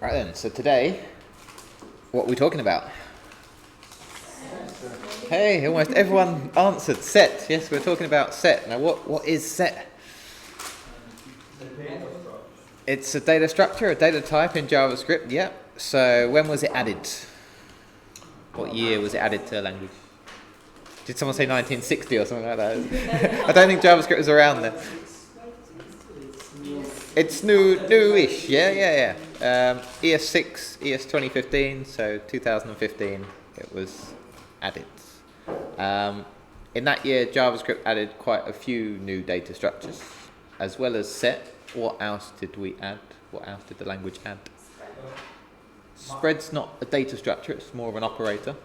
Right then, so today, what are we talking about? Hey, almost everyone answered. Set. Yes, we're talking about set. Now, what is set? It's a data structure, a data type in JavaScript, yeah. So when was it added? What year was it added to a language? Did someone say 1960 or something like that? I don't think JavaScript was around then. It's newish, yeah. ES6, ES 2015, so 2015 it was added. In that year, JavaScript added quite a few new data structures, as well as set. What else did we add? What else did the language add? Spread's not a data structure, it's more of an operator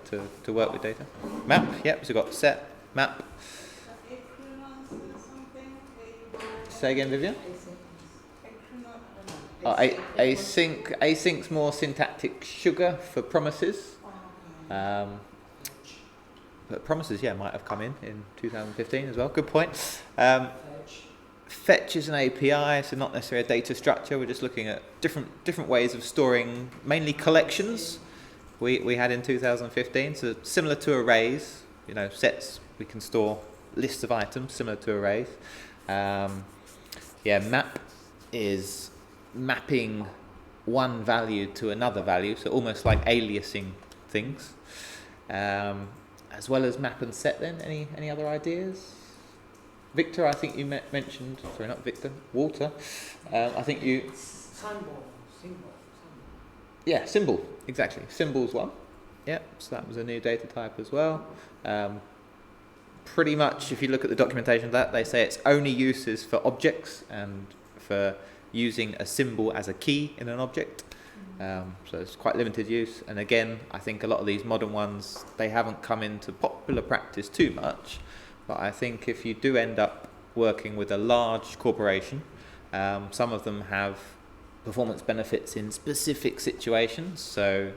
to work with data. Map, yep, so we've got set, map. Say again, Vivian? Async's more syntactic sugar for promises. But promises, might have come in 2015 as well. Good point. Fetch is an API, so not necessarily a data structure. We're just looking at different ways of storing, mainly collections. We had in 2015, so similar to arrays. Sets, we can store lists of items similar to arrays. Map is mapping one value to another value, so almost like aliasing things. As well as map and set then, any other ideas? Victor, I think you mentioned, sorry, not Victor, Walter, I think you... Symbol. Yeah, symbol, exactly. Symbol's one. Yep, so that was a new data type as well. Pretty much, if you look at the documentation of that, they say its only uses for objects and for using a symbol as a key in an object. So it's quite limited use. And again, I think a lot of these modern ones, they haven't come into popular practice too much. But I think if you do end up working with a large corporation, some of them have performance benefits in specific situations. So,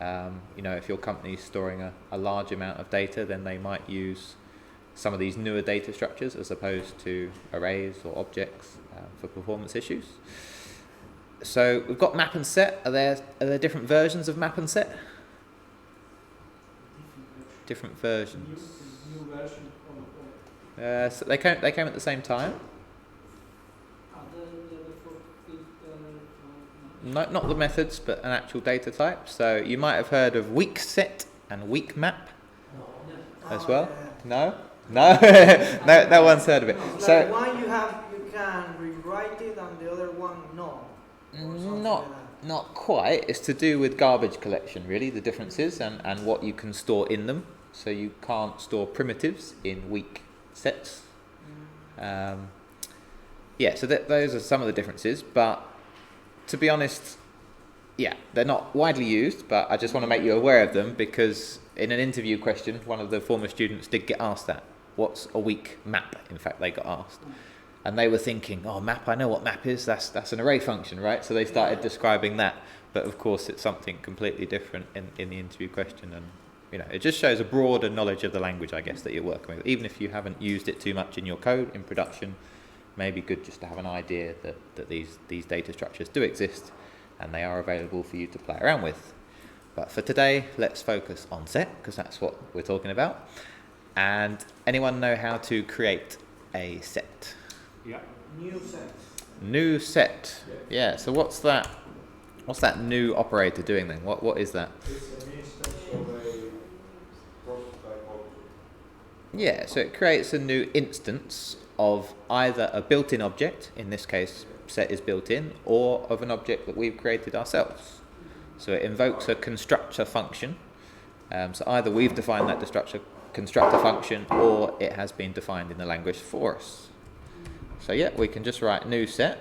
if your company's storing a large amount of data, then they might use some of these newer data structures as opposed to arrays or objects for performance issues. So we've got map and set. Are there different versions of map and set? Different versions. New version. So they came at the same time. Not the methods, but an actual data type. So you might have heard of weak set and weak map as well. No, no one's heard of it. So one you can rewrite it, and the other one no. Not quite. It's to do with garbage collection, really. The differences and what you can store in them. So you can't store primitives in weak sets. So those are some of the differences, but to be honest, they're not widely used, but I just want to make you aware of them because in an interview question, one of the former students did get asked that. What's a weak map? In fact, they got asked. And they were thinking, map, I know what map is, that's an array function, right? So they started describing that, but of course it's something completely different in the interview question, and it just shows a broader knowledge of the language, I guess, that you're working with. Even if you haven't used it too much in your code, in production, maybe good just to have an idea that these data structures do exist and they are available for you to play around with. But for today, let's focus on set, because that's what we're talking about. And anyone know how to create a set? Yeah. New set. Yeah, so what's that new operator doing then? What is that? It's an instance of a prototype object. Yeah, so it creates a new instance of either a built-in object, in this case set is built-in, or of an object that we've created ourselves. So it invokes a constructor function. So either we've defined that constructor function, or it has been defined in the language for us. So we can just write new set,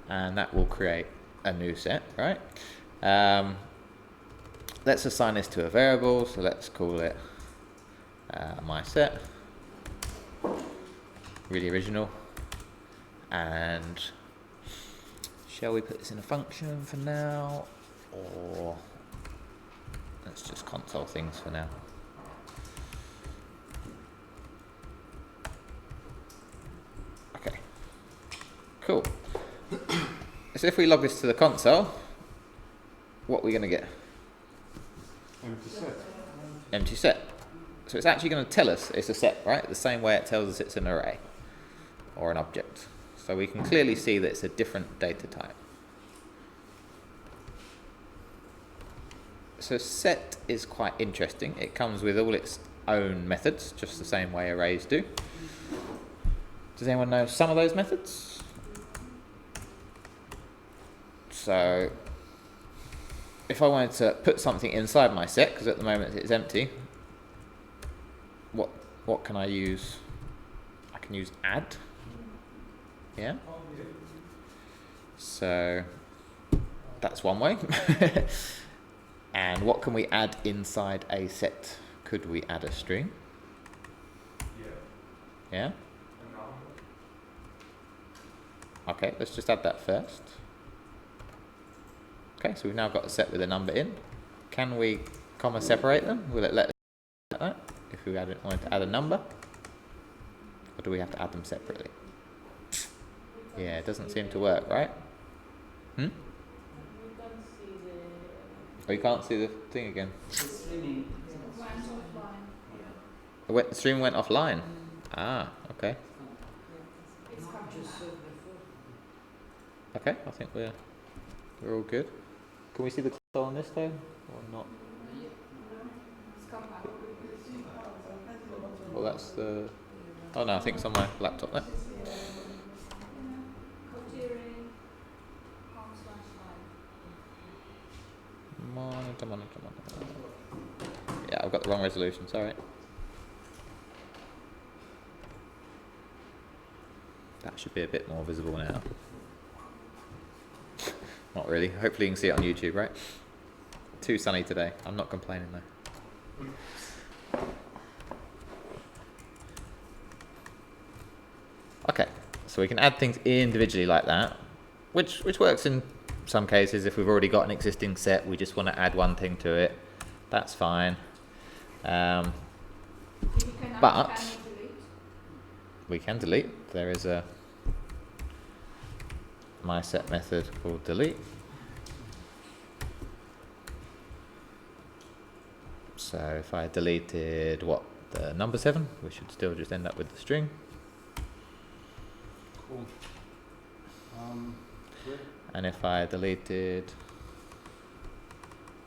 and that will create a new set, right? Let's assign this to a variable, so let's call it my set. Really original. And shall we put this in a function for now, or let's just console things for now? Okay, cool. So if we log this to the console, what are we going to get? Empty set. Empty set. So it's actually going to tell us it's a set, right? The same way it tells us it's an array or an object. So we can clearly see that it's a different data type. So set is quite interesting. It comes with all its own methods, just the same way arrays do. Does anyone know some of those methods? So if I wanted to put something inside my set, because at the moment it's empty, what can I use? I can use add. Yeah. So that's one way. And what can we add inside a set? Could we add a string? Yeah. Okay, let's just add that first. Okay, so we've now got a set with a number in. Can we comma separate them? Will it let us do that if we wanted to add a number? Or do we have to add them separately? Yeah, it doesn't seem to work, right? Oh, you can't see the thing again. The stream went offline. Ah, okay. Okay, I think we're all good. Can we see the console on this though, or not? Well, that's the. Oh no, I think it's on my laptop there. Monitor. Yeah, I've got the wrong resolution. Sorry. That should be a bit more visible now. Not really. Hopefully you can see it on YouTube, right? Too sunny today. I'm not complaining though. Okay, so we can add things individually like that, which works in some cases. If we've already got an existing set, we just want to add one thing to it. That's fine. But we can delete. There is a mySet method called delete. So if I deleted the number 7, we should still just end up with the string. Cool. And if I deleted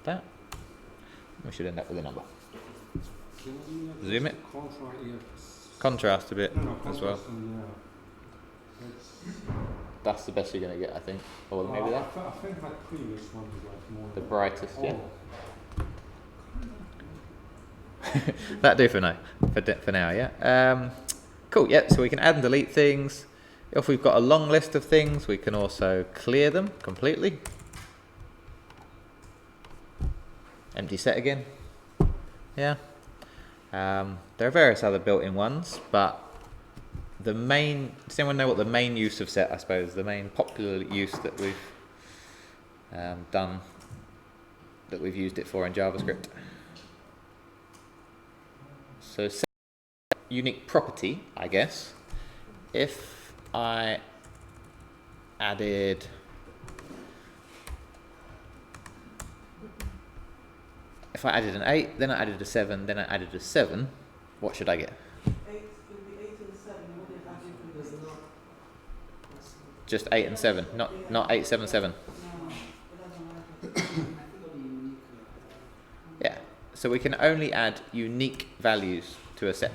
that, we should end up with a number. Zoom it. Contrast a bit as well. That's the best you're going to get, I think. Or maybe that. I think that previous one was like more. The brightest, yeah. That'll do for now. For now, yeah. Cool. Yeah. So we can add and delete things. If we've got a long list of things, we can also clear them completely. Empty set again. Yeah. There are various other built-in ones, but the main. Does anyone know what the main use of set? I suppose the main popular use that we've done, that we've used it for in JavaScript. So set unique property, I guess. If I added, an 8, then I added a 7, then I added a 7, what should I get? 8 will be 8 and 7. What if I do not? Just 8 and 7, not 8, 7, 7. Yeah. So we can only add unique values to a set.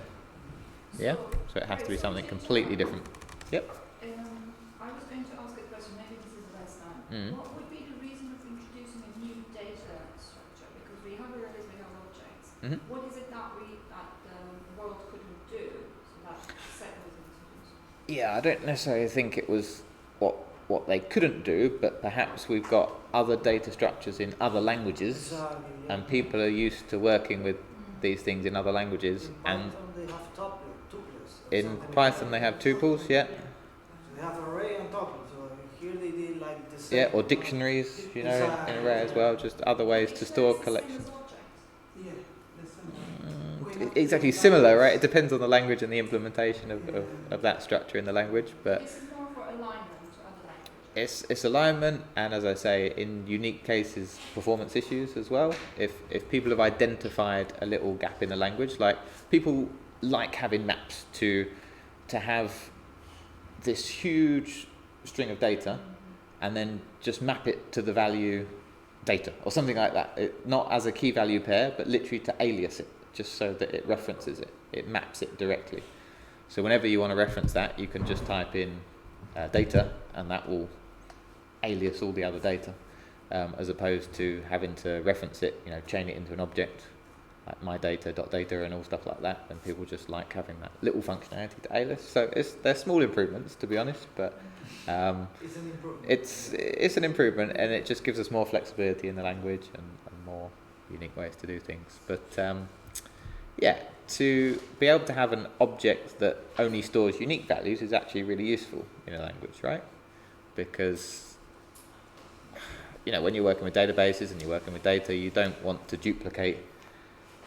Yeah? So it has to be something completely different. Yep. I was going to ask a question, maybe this is the best time. What would be the reason of introducing a new data structure? Because we have arrays, we have objects. What is it that the world couldn't do, so that set was introduced? Yeah, I don't necessarily think it was what they couldn't do, but perhaps we've got other data structures in other languages, and people are used to working with these things in other languages. And They have tuples. in Python they have tuples, yeah. So they have array and tuple. So here they did like the same. Yeah, or dictionaries, in array as well, just other ways to store collections. Yeah, the same. Exactly similar, right? It depends on the language and the implementation of that structure in the language, but This is more for alignment to other languages. it's alignment, and as I say, in unique cases, performance issues as well. If people have identified a little gap in the language, like people like having maps to have this huge string of data, and then just map it to the value data or something like that. Not as a key value pair, but literally to alias it, just so that it references it. It maps it directly. So whenever you want to reference that, you can just type in data, and that will alias all the other data, as opposed to having to reference it, chain it into an object like my data and all stuff like that. And people just like having that little functionality to alias. So they're small improvements, to be honest, but It's an improvement. it's an improvement, and it just gives us more flexibility in the language and more unique ways to do things. But to be able to have an object that only stores unique values is actually really useful in a language, right? Because when you're working with databases and you're working with data, you don't want to duplicate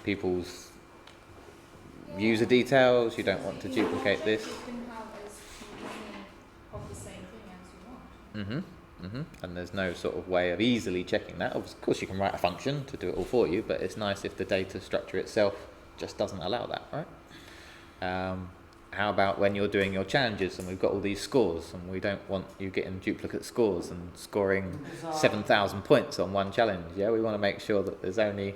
people's user details. You don't want to duplicate this. You can have as many of the same thing as you want. And there's no sort of way of easily checking that. Of course, you can write a function to do it all for you, but it's nice if the data structure itself just doesn't allow that, right? How about when you're doing your challenges and we've got all these scores, and we don't want you getting duplicate scores and scoring 7,000 points on one challenge? Yeah, we want to make sure that there's only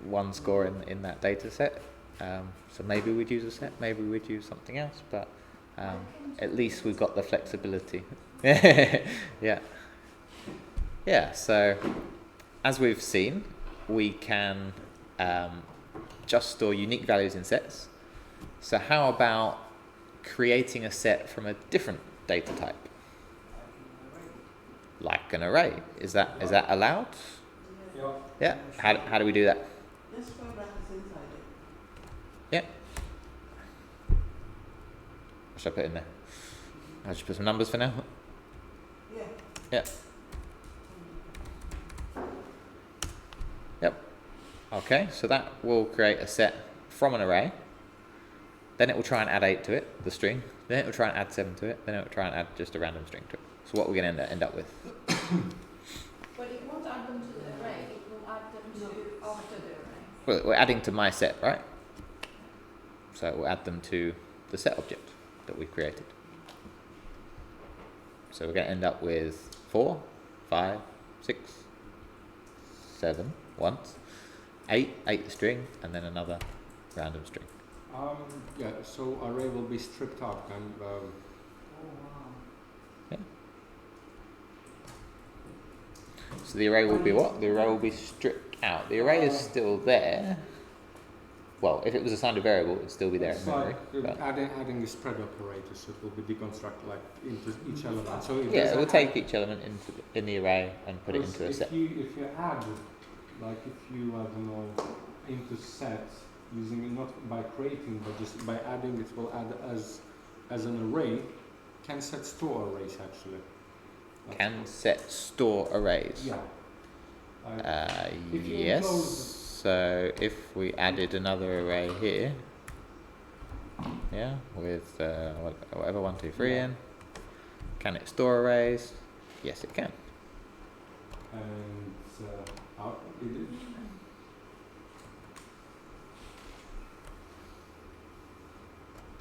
one score in that data set. So maybe we'd use a set, maybe we'd use something else, but at least we've got the flexibility. Yeah. So as we've seen, we can just store unique values in sets. So how about creating a set from a different data type, like an array? Is that allowed? Yeah. How do we do that? Just for brackets inside it. Yeah. What should I put in there? I'll just put some numbers for now. Yeah. Yeah. Yep. Okay, so that will create a set from an array. Then it will try and add 8 to it, the string. Then it will try and add 7 to it. Then it will try and add just a random string to it. So what we're going to end up with? But it won't add them to the array, it will add them to after the array. Well, we're adding to my set, right? So we'll add them to the set object that we've created. So we're going to end up with 4, 5, 6, 7 once, 8 string, and then another random string. So array will be stripped out and So the array will be what? The array will be stripped out. The array is still there. Well, if it was assigned a variable, it would still be there in it's memory. like adding a spread operator, so it will be deconstructed like into each element. So if Yeah, it will take each element in the array and put it into a set. If you add, like if you I don't know, into sets using it not by creating but just by adding, it will add as an array. Can set store arrays actually? Can set store arrays? Yeah. If you Yes. enclose- So if we added another array here, with whatever 1, 2, 3 in, can it store arrays? Yes, it can. And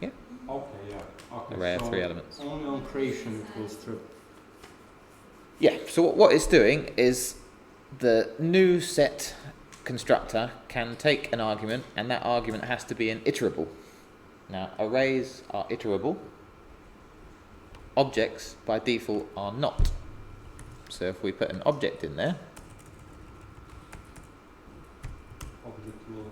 Yeah. Okay, yeah. Okay. Array of so 3 elements. only on creation it will strip. Yeah. So what it's doing is the new set constructor can take an argument, and that argument has to be an iterable. Now, arrays are iterable. Objects, by default, are not. So if we put an object in there, Object will.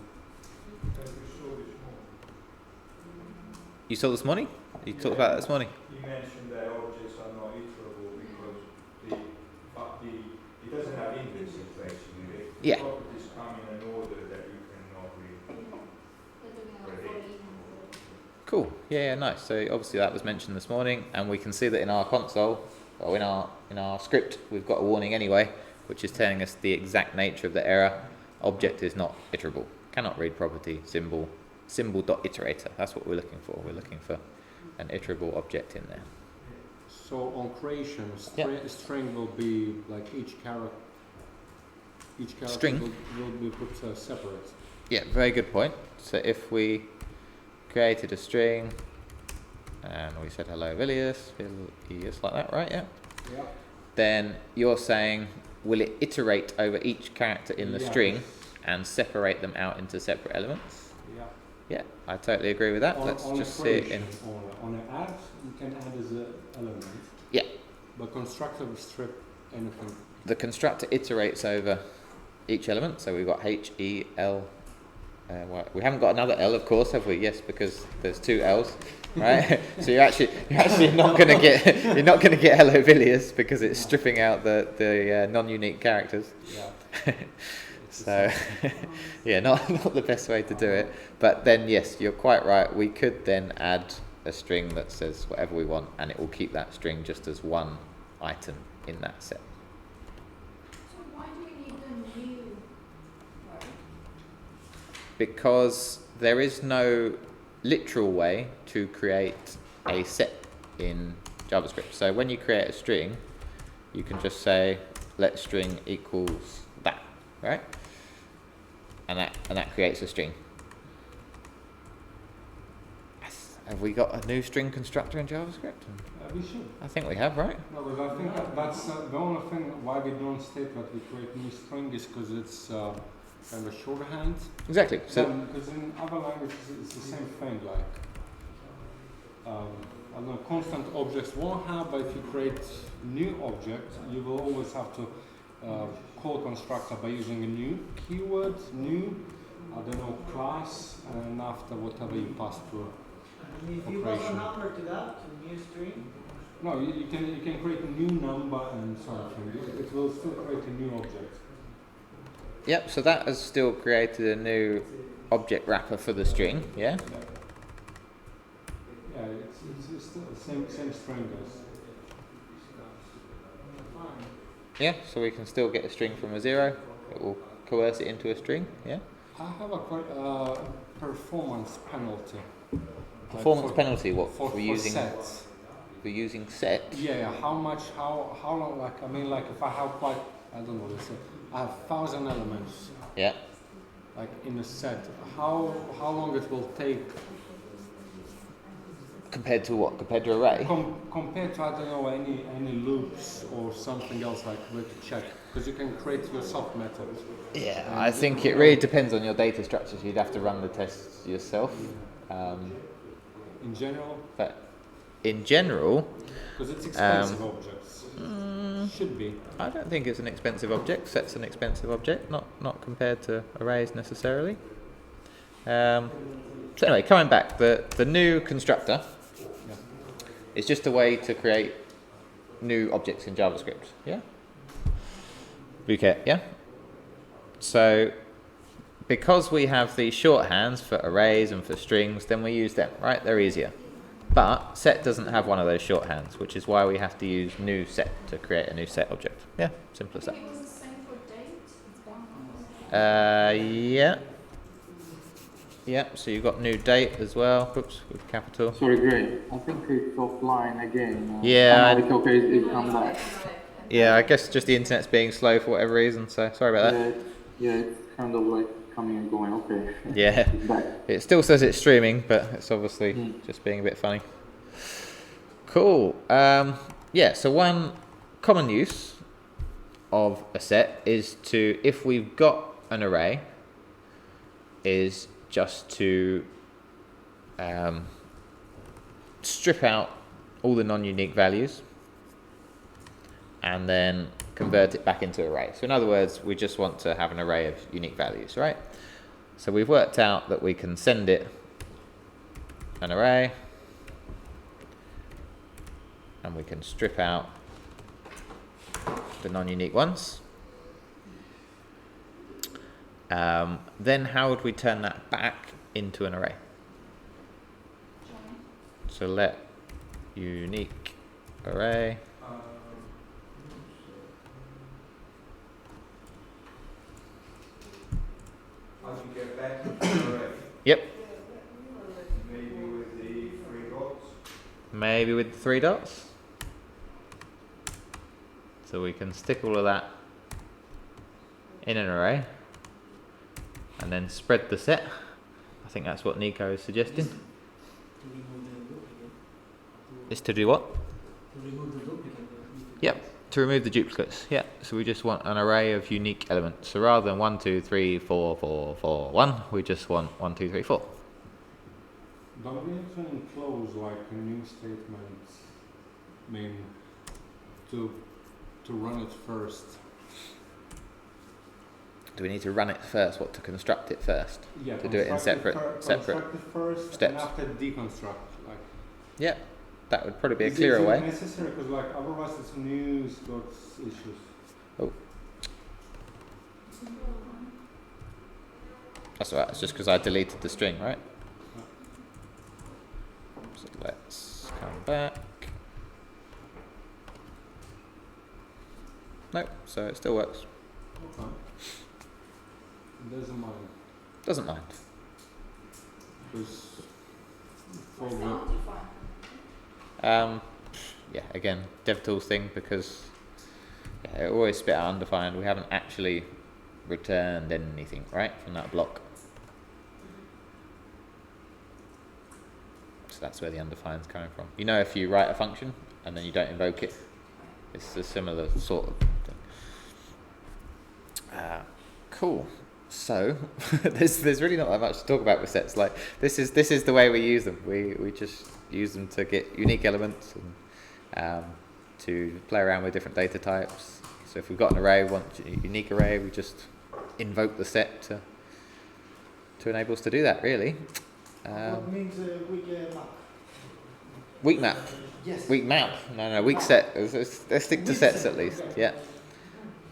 you saw this morning? You talked about that this morning? You mentioned that objects are not iterable because it doesn't have indexes basically. The Yeah. properties come in an order that you cannot read. Cool. Yeah, nice. So obviously that was mentioned this morning, and we can see that in our console, or in our script, we've got a warning anyway, which is telling us the exact nature of the error. Object is not iterable. Cannot read property symbol dot iterator. That's what we're looking for. We're looking for an iterable object in there. So on creation, string will be like each character String. will be put separate. Yeah, very good point. So if we created a string and we said hello Villius, like that, right? Yeah. Yeah. Then you're saying, will it iterate over each character in the string and separate them out into separate elements? Yeah. Yeah, I totally agree with that. Let's on just see it in. On an add, you can add as an element. Yeah. But constructor will strip anything. The constructor iterates over each element, so we've got H, E, L. We haven't got another L, of course, have we? Yes, because there's two L's, right? So you're actually not going to get hello Villius because it's stripping out the non-unique characters. Yeah. So yeah, not the best way to do it. But then yes, you're quite right. We could then add a string that says whatever we want, and it will keep that string just as one item in that set. So why do we need the new word? Because there is no literal way to create a set in JavaScript. So when you create a string, you can just say let string equals that, right? And that creates a string. Have we got a new string constructor in JavaScript? We should. I think we have, right? No, but I think that's the only thing why we don't state that we create new string is because it's kind of shorthand. Exactly. So because in other languages it's the same thing. Like I don't know, constant objects won't have, but if you create new object, you will always have to call constructor by using a new keyword, new, I don't know, class, and after whatever you pass to. And if you pass a number to that, to new string? No, you can create a new number and something. It will still create a new object. yep. So that has still created a new object wrapper for the string. Yeah. Yeah, it's still the same string as. Yeah. So we can still get a string from a 0. It will coerce it into a string. Yeah. I have a performance penalty. Performance penalty. What for using sets? for using set? Yeah, how much, how long, like, I mean, like, if I have quite, I don't know, let's say, I have 1,000 elements, Yeah. like, in a set, how long it will take, Compared to what? Compared to array? compared to, I don't know, any loops or something else, like, with check, because you can create yourself methods. Yeah, I think it really depends on your data structures. You'd have to run the tests yourself. In general, But in general, because it's expensive objects, should be. I don't think it's an expensive object. Set's an expensive object, not compared to arrays necessarily. So anyway, coming back, the new constructor is just a way to create new objects in JavaScript. Yeah. Okay. Yeah. So because we have these shorthands for arrays and for strings, then we use them, right? They're easier. But set doesn't have one of those shorthands, which is why we have to use new set to create a new set object. Yeah, simple as that. It was the same for date. It's one. Yeah. Yeah, so you've got new date as well. Oops, with capital. Sorry, Greg. I think it's offline again. Yeah, It's okay. It come back. Yeah, I guess just the internet's being slow for whatever reason, so sorry about that. Yeah, it's kind of like coming and going. Okay. Yeah. It's back. It still says it's streaming, but it's obviously just being a bit funny. Cool. Yeah, so one common use of a set is to, if we've got an array, is just to strip out all the non-unique values and then convert it back into array. So in other words, we just want to have an array of unique values, right? So we've worked out that we can send it an array and we can strip out the non-unique ones. Then how would we turn that back into an array? So let unique array How do you get back to the array? Yep. Maybe with the 3 dots. Maybe with the 3 dots. So we can stick all of that in an array and then spread the set. I think that's what Nico is suggesting. Is to do what? To remove the duplicate. Yep, to remove the duplicates. Yeah, so we just want an array of unique elements. So rather than 1, 2, 3, 4, 4, 4, 1, we just want 1, 2, 3, 4. Don't we have to enclose like a new statement? I mean, to run it first. Do we need to run it first? What, to construct it first? Yeah. To do it in separate construct it first steps. and after deconstruct. Like. Yeah, that would probably be a Is clearer it way. necessary? Because like otherwise it's news got issues. Oh. That's alright, it's just because I deleted the string, right? So let's come back. Nope, so it still works. Okay. Doesn't mind. Doesn't mind. Because for What's the the undefined? Yeah, again, DevTools thing, because it always spit out undefined. We haven't actually returned anything, right, from that block. So that's where the undefined is coming from. You know, if you write a function and then you don't invoke it, it's a similar sort of thing. Cool. So there's really not that much to talk about with sets. Like this is the way we use them. We just use them to get unique elements and to play around with different data types. So if we've got an array, we want a unique array, we just invoke the set to enable us to do that. Really. What means weak map? Weak map. Yes. Weak map. No, weak set. Let's stick to sets at least. Yeah.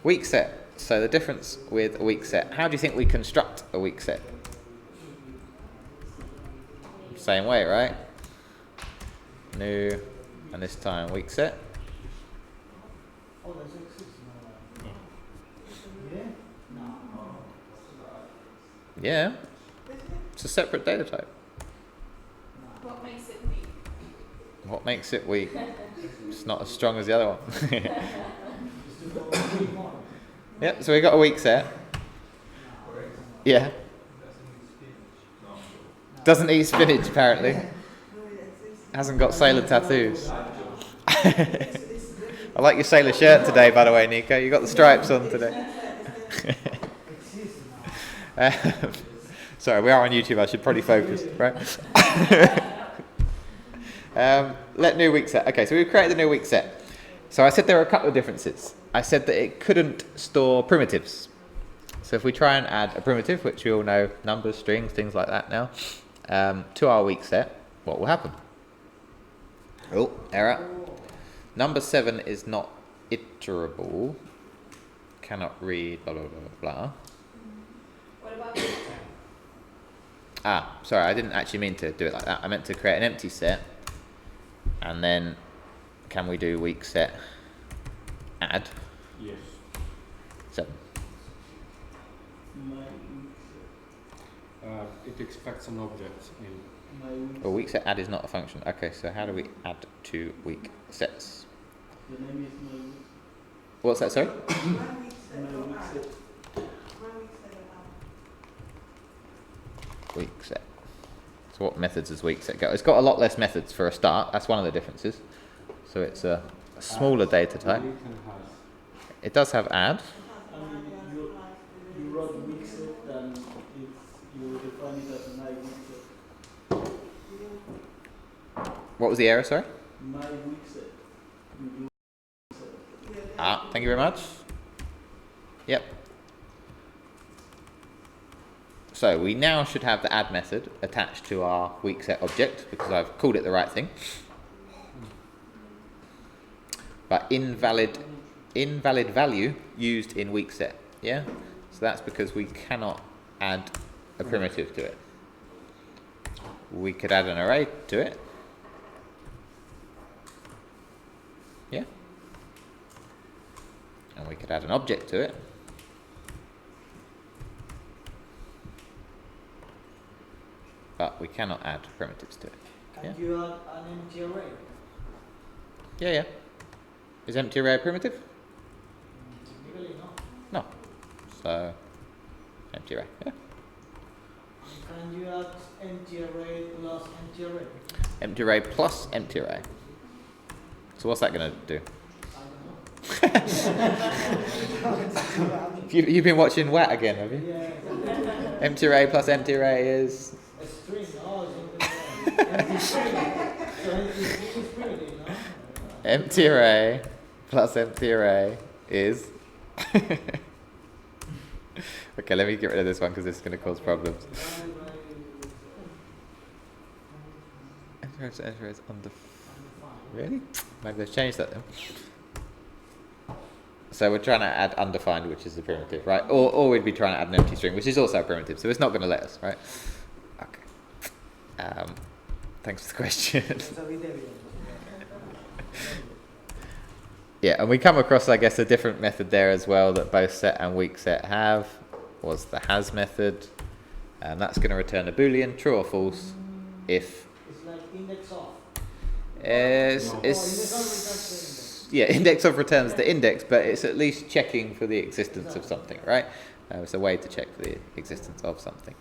Weak set. So the difference with a weak set. How do you think we construct a weak set? Same way, right? New, and this time weak set. Oh, that's exists now. Yeah? No. Yeah. It's a separate data type. What makes it weak? What makes it weak? It's not as strong as the other one. Yep, so we got a weak set. Yeah. Doesn't eat spinach, apparently. Hasn't got sailor tattoos. I like your sailor shirt today, by the way, Nico. You got the stripes on today. Sorry, we are on YouTube. I should probably focus, right? Let new weak set. Okay, so we've created a new weak set. So I said there were a couple of differences. I said that it couldn't store primitives. So if we try and add a primitive, which we all know, numbers, strings, things like that now, to our weak set, what will happen? Oh, error. Number 7 is not iterable. Cannot read, blah, blah, blah, blah. What about the Sorry, I didn't actually mean to do it like that. I meant to create an empty set, and then can we do weak set add? Yes. 7. It expects an object in. Well, weak set add is not a function. Okay, so how do we add to weak sets? The name is my What's that, sorry? Weak set. So what methods does weak set go? It's got a lot less methods for a start. That's one of the differences. So it's a smaller data type. It does have add. And you wrote weak set and you define it as my weak set. What was the error, sorry? My weak set. You do Thank you very much. Yep. So we now should have the add method attached to our weak set object because I've called it the right thing. But invalid value used in weak set. Yeah? So that's because we cannot add a primitive to it. We could add an array to it. Yeah? And we could add an object to it. But we cannot add primitives to it. Can you add an empty array? Yeah. Is empty array a primitive? So empty array. Yeah. Can you add empty array plus empty array? Empty array plus empty array. So what's that going to do? I don't know. You've been watching WAT again, have you? Yeah. Empty array plus empty array is... A string, no, something like empty string. So empty string is primitive, no? Empty array plus empty array is... Okay, let me get rid of this one because this is going to cause problems. Empty array is undefined. Really? Maybe they've changed that then. So we're trying to add undefined, which is the primitive, right? Or we'd be trying to add an empty string, which is also a primitive, so it's not going to let us, right? Okay. Thanks for the question. Yeah, and we come across, I guess, a different method there as well that both set and weak set have, was the has method. And that's going to return a Boolean, true or false, if... It's like index of. Yeah, index of returns the index, but it's at least checking for the existence of something, right? It's a way to check for the existence of something.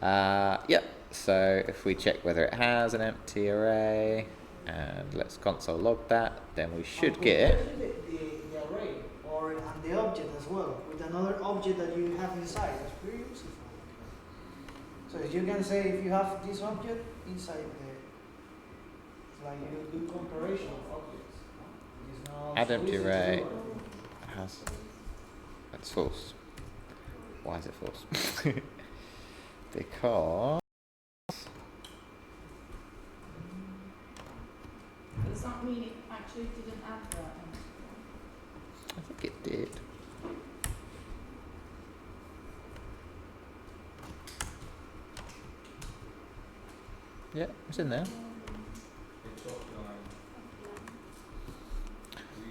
Yeah, so if we check whether it has an empty array, and let's console log that, then we should get the array or and the object as well with another object that you have inside. That's pretty useful. So you can say if you have this object inside the, it's like you do comparison of objects. It's not add empty easy to array do. has, that's false. Why is it false? Because Does that mean it actually didn't add that? I think it did. Yeah, it's in there. It's offline.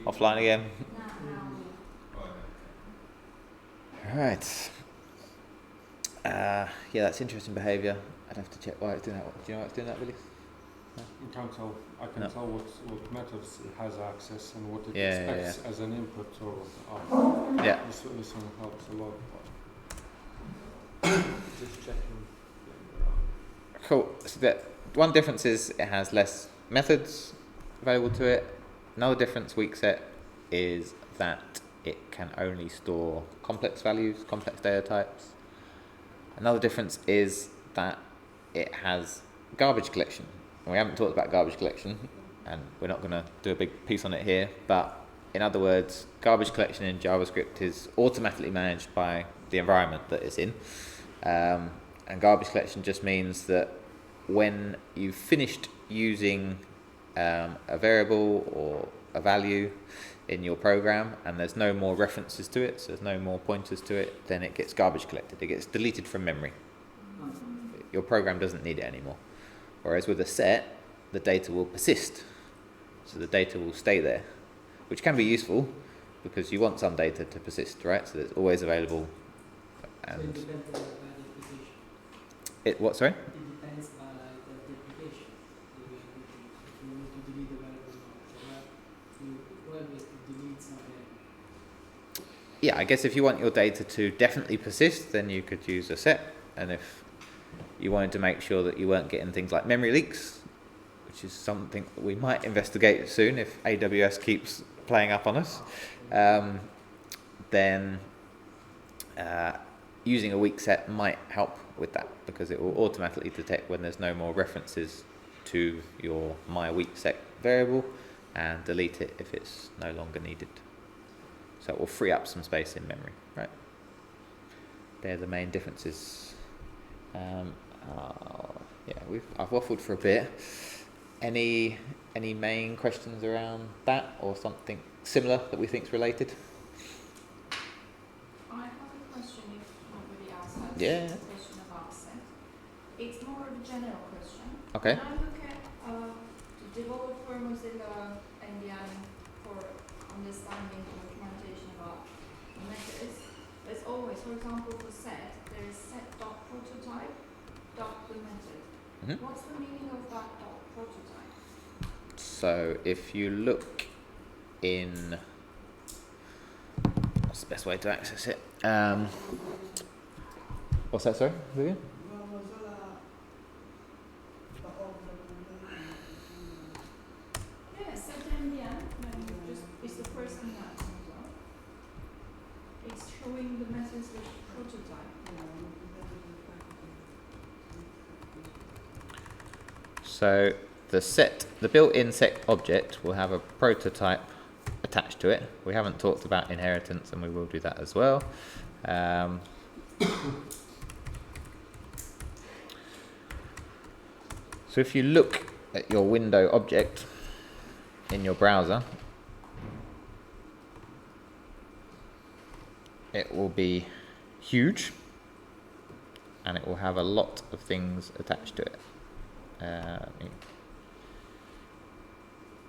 Offline again. Oh, Right. Yeah, that's interesting behaviour. I'd have to check why it's doing that. Do you know why it's doing that, Billy? You can't tell. I can No. tell what methods it has access and what it Yeah, yeah, expects as an input or output. Yeah. This one helps a lot. Just checking. Cool. So that one difference is it has less methods available to it. Another difference, weak set, is that it can only store complex values, complex data types. Another difference is that it has garbage collection. And we haven't talked about garbage collection, and we're not going to do a big piece on it here, but in other words, garbage collection in JavaScript is automatically managed by the environment that it's in. And garbage collection just means that when you've finished using a variable or a value in your program and there's no more references to it, so there's no more pointers to it, then it gets garbage collected. It gets deleted from memory. Your program doesn't need it anymore. Whereas with a set, the data will persist. So the data will stay there, which can be useful because you want some data to persist, right? So it's always available. And So it depends on the application. it what? Sorry? It depends on the application. If you want to delete the variable, you always delete something. Yeah, I guess if you want your data to definitely persist, then you could use a set. And if you wanted to make sure that you weren't getting things like memory leaks, which is something that we might investigate soon if AWS keeps playing up on us, then using a weak set might help with that because it will automatically detect when there's no more references to your myWeakSet variable and delete it if it's no longer needed. So it will free up some space in memory, right? They're the main differences. Yeah, I've waffled for a bit. Any main questions around that or something similar that we think is related? I have a question if nobody else has Yeah. a question about set. It's more of a general question. Okay. When I look at the developer Mozilla NDI for understanding the documentation about methods, there's always, for example, for set, there is set.prototype dot the method. Mhm. What's the meaning of that dot prototype? So if you look in the best way to access it. What's that, sorry, Vivian? Yeah, set in the end, when you just, it's the first thing that comes up. It's showing the methods with prototype. So the built-in set object will have a prototype attached to it. We haven't talked about inheritance, and we will do that as well. So if you look at your window object in your browser, it will be huge, and it will have a lot of things attached to it.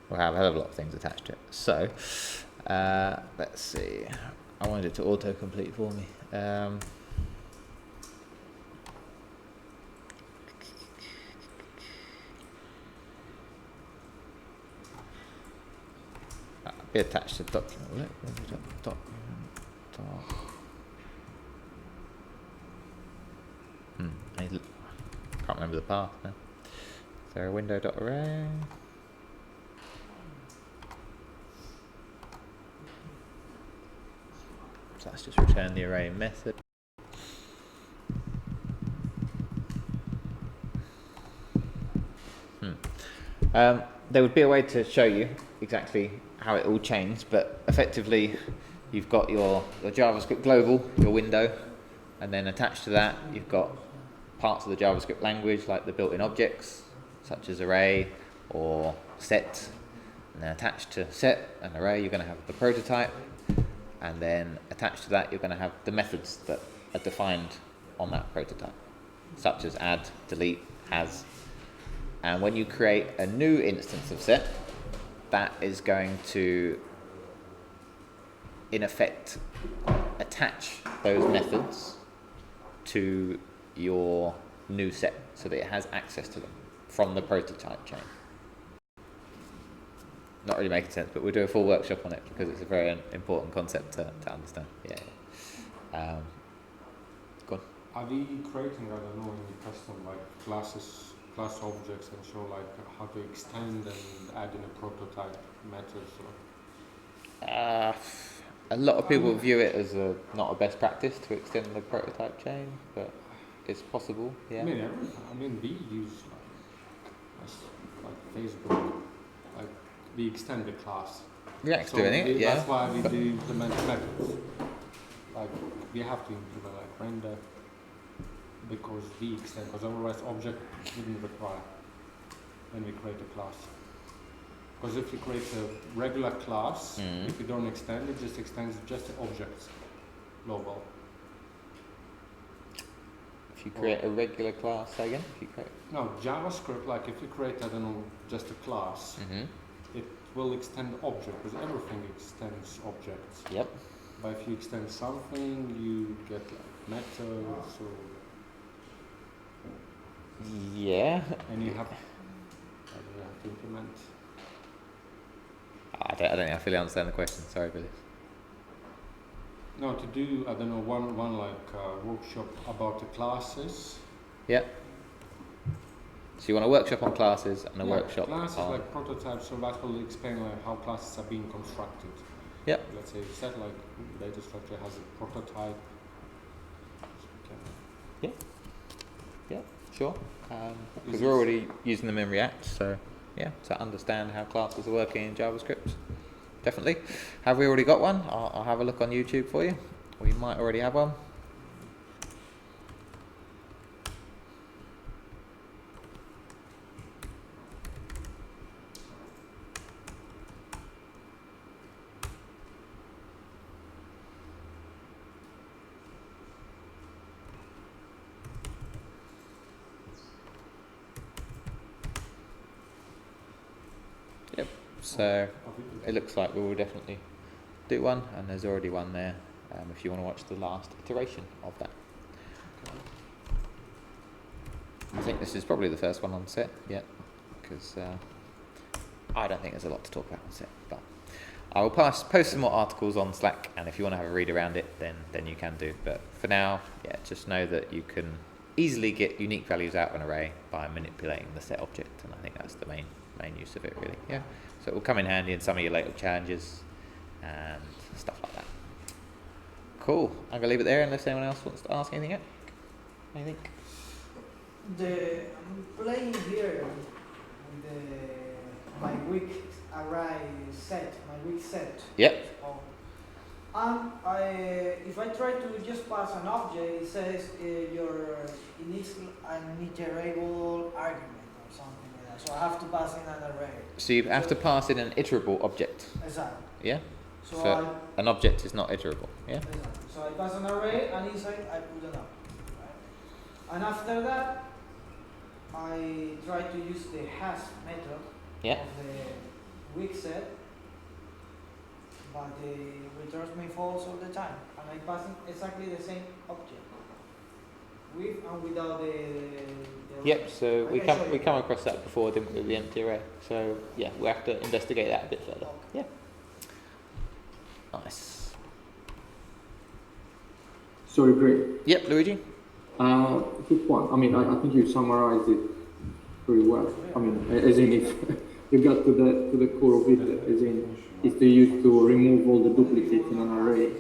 We'll have a hell of a lot of things attached to it. So, let's see. I wanted it to autocomplete for me. Be attached to the document, will it? Can't remember the path now. So window.array. So let's just return the array method. There would be a way to show you exactly how it all changed, but effectively you've got your JavaScript global, your window, and then attached to that you've got parts of the JavaScript language like the built-in objects such as array or set, and then attached to set and array you're going to have the prototype, and then attached to that you're going to have the methods that are defined on that prototype, such as add, delete, has. And when you create a new instance of set, that is going to in effect attach those methods to your new set so that it has access to them from the prototype chain. Not really making sense, but we'll do a full workshop on it because it's a very important concept to understand. Yeah. Go on. Are we creating, I don't know, any custom like class objects and show like how to extend and add in a prototype methods? Or? A lot of people view it as not a best practice to extend the prototype chain, but it's possible. Yeah. I mean, we use like Facebook, like we extend the class. React's doing it, yeah. That's why we do implement methods. Like we have to implement like render because we extend, because otherwise object wouldn't require when we create a class. Because if you create a regular class, if you don't extend it, just extends just the objects global. If you create a regular class, say again? If you create No, JavaScript, like if you create, I don't know, just a class, it will extend object, because everything extends objects. Yep. But if you extend something, you get like methods or... Yeah. And you have to implement. I don't think I fully understand the question. Sorry, Billy. No, to do, I don't know, one like workshop about the classes. Yeah. So you want a workshop on classes and a workshop classes on... like prototypes, so that will explain like how classes are being constructed. Yep. Let's say set like data structure has a prototype. Yeah. Yeah, sure. Because we're already using them in React, so yeah, to understand how classes are working in JavaScript. Definitely. Have we already got one? I'll have a look on YouTube for you. We might already have one. Yep. So it looks like we will definitely do one, and there's already one there if you want to watch the last iteration of that. I think this is probably the first one on set yet, because I don't think there's a lot to talk about on set, but I will post some more articles on Slack, and if you want to have a read around it, then you can do. But for now, yeah, just know that you can easily get unique values out of an array by manipulating the set object, and I think that's the main use of it, really. Yeah. So it will come in handy in some of your later challenges and stuff like that. Cool. I'm gonna leave it there unless anyone else wants to ask anything yet. Anything? I'm playing here with my weak array set, my weak set. Yep. If I try to just pass an object, it says it needs an iterable argument or something like that. So I have to pass in an array. So you have to pass in an iterable object. Exactly. Yeah. So an object is not iterable. Yeah. exactly. So I pass an array, and inside I put an object. Right? And after that, I try to use the hash method Yeah. of the weak set, but it returns me false all the time, and I pass in exactly the same object with and without the Yep. So we Okay, so- come across that before, didn't we, with the empty array? So yeah, we have to investigate that a bit further. Yeah. Nice. Sorry, great. Yep, Luigi. Quick one. I mean, I think you summarized it pretty well. I mean, as in if you got to the core of it, as in it's to use to remove all the duplicates in an array.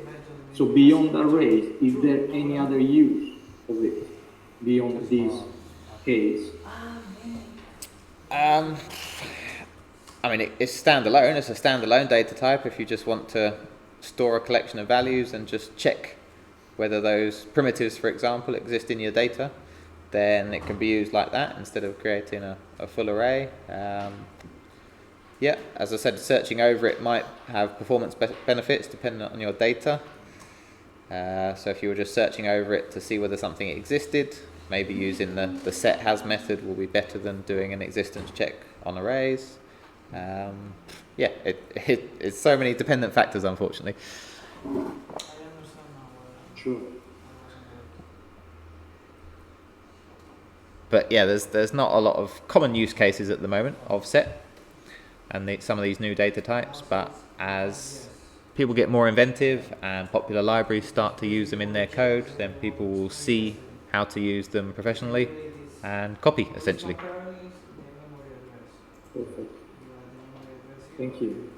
So beyond arrays, is there any other use of it beyond this case? I mean, it's standalone. It's a standalone data type. If you just want to store a collection of values and just check whether those primitives, for example, exist in your data, then it can be used like that instead of creating a full array. Yeah, as I said, searching over it might have performance benefits depending on your data. So if you were just searching over it to see whether something existed, maybe using the set has method will be better than doing an existence check on arrays. Yeah, it's so many dependent factors, unfortunately. I understand now. Sure. But yeah, there's not a lot of common use cases at the moment of set and some of these new data types, but as people get more inventive and popular libraries start to use them in their code, then people will see how to use them professionally and copy, essentially. Perfect. Thank you.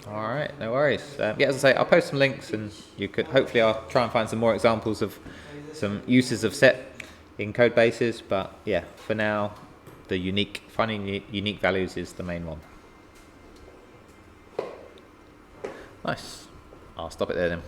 All right, no worries. Yeah, as I say, I'll post some links, and you could hopefully I'll try and find some more examples of some uses of set in code bases. But yeah, for now, finding unique values is the main one. Nice. I'll stop it there then.